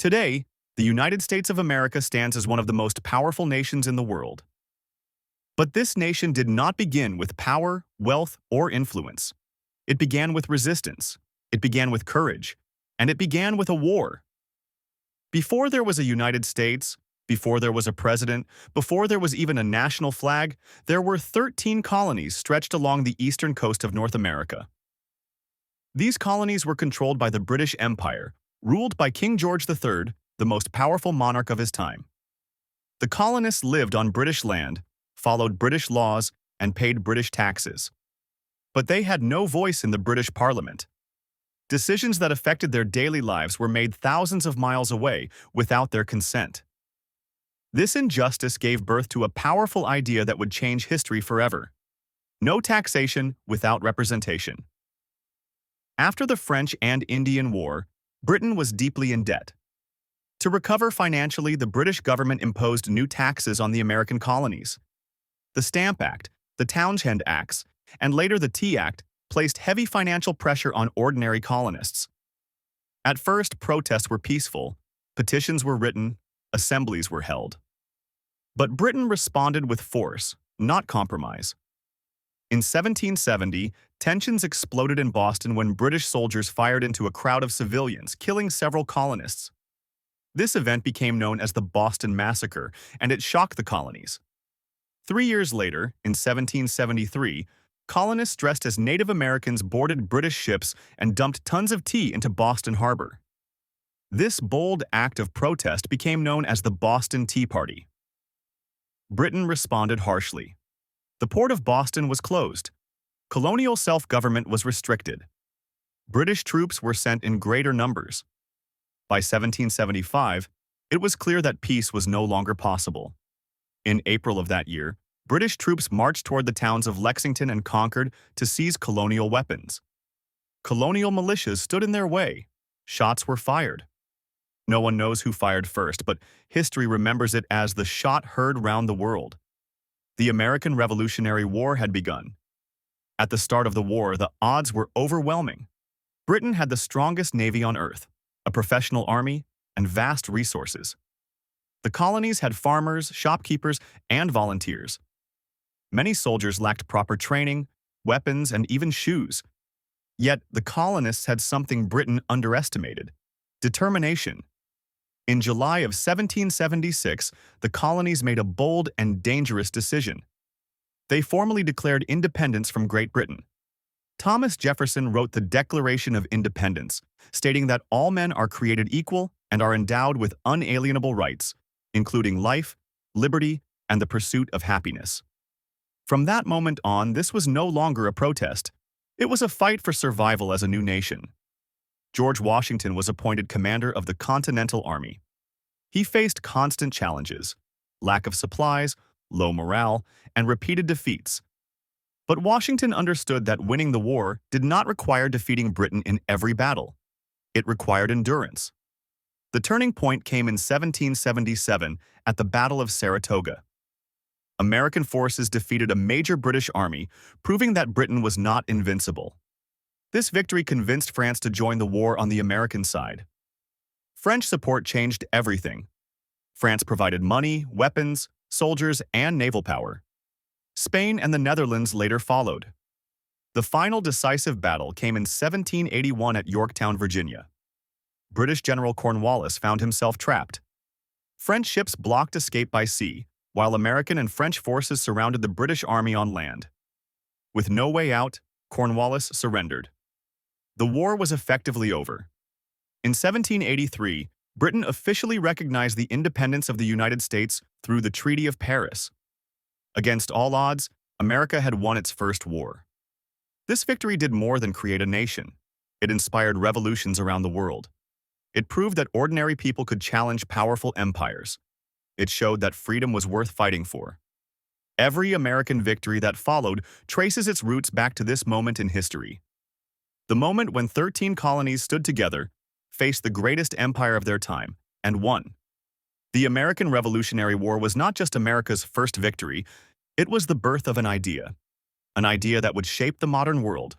Today, the United States of America stands as one of the most powerful nations in the world. But this nation did not begin with power, wealth, or influence. It began with resistance, it began with courage, and it began with a war. Before there was a United States, before there was a president, before there was even a national flag, there were 13 colonies stretched along the eastern coast of North America. These colonies were controlled by the British Empire, ruled by King George III, the most powerful monarch of his time. The colonists lived on British land, followed British laws, and paid British taxes. But they had no voice in the British Parliament. Decisions that affected their daily lives were made thousands of miles away without their consent. This injustice gave birth to a powerful idea that would change history forever: no taxation without representation. After the French and Indian War, Britain was deeply in debt. To recover financially, the British government imposed new taxes on the American colonies. The Stamp Act, the Townshend Acts, and later the Tea Act placed heavy financial pressure on ordinary colonists. At first, protests were peaceful, petitions were written, assemblies were held. But Britain responded with force, not compromise. In 1770, tensions exploded in Boston when British soldiers fired into a crowd of civilians, killing several colonists. This event became known as the Boston Massacre, and it shocked the colonies. 3 years later, in 1773, colonists dressed as Native Americans boarded British ships and dumped tons of tea into Boston Harbor. This bold act of protest became known as the Boston Tea Party. Britain responded harshly. The port of Boston was closed. Colonial self-government was restricted. British troops were sent in greater numbers. By 1775, it was clear that peace was no longer possible. In April of that year, British troops marched toward the towns of Lexington and Concord to seize colonial weapons. Colonial militias stood in their way. Shots were fired. No one knows who fired first, but history remembers it as the shot heard round the world. The American Revolutionary War had begun. At the start of the war, the odds were overwhelming. Britain had the strongest navy on earth, a professional army, and vast resources. The colonies had farmers, shopkeepers, and volunteers. Many soldiers lacked proper training, weapons, and even shoes. Yet the colonists had something Britain underestimated: determination. In July of 1776, the colonies made a bold and dangerous decision. They formally declared independence from Great Britain. Thomas Jefferson wrote the Declaration of Independence, stating that all men are created equal and are endowed with unalienable rights, including life, liberty, and the pursuit of happiness. From that moment on, this was no longer a protest. It was a fight for survival as a new nation. George Washington was appointed commander of the Continental Army. He faced constant challenges: lack of supplies, low morale, and repeated defeats. But Washington understood that winning the war did not require defeating Britain in every battle. It required endurance. The turning point came in 1777 at the Battle of Saratoga. American forces defeated a major British army, proving that Britain was not invincible. This victory convinced France to join the war on the American side. French support changed everything. France provided money, weapons, soldiers, and naval power. Spain and the Netherlands later followed. The final decisive battle came in 1781 at Yorktown, Virginia. British General Cornwallis found himself trapped. French ships blocked escape by sea, while American and French forces surrounded the British army on land. With no way out, Cornwallis surrendered. The war was effectively over. In 1783, Britain officially recognized the independence of the United States through the Treaty of Paris. Against all odds, America had won its first war. This victory did more than create a nation. It inspired revolutions around the world. It proved that ordinary people could challenge powerful empires. It showed that freedom was worth fighting for. Every American victory that followed traces its roots back to this moment in history. The moment when 13 colonies stood together, faced the greatest empire of their time, and won. The American Revolutionary War was not just America's first victory, it was the birth of an idea that would shape the modern world.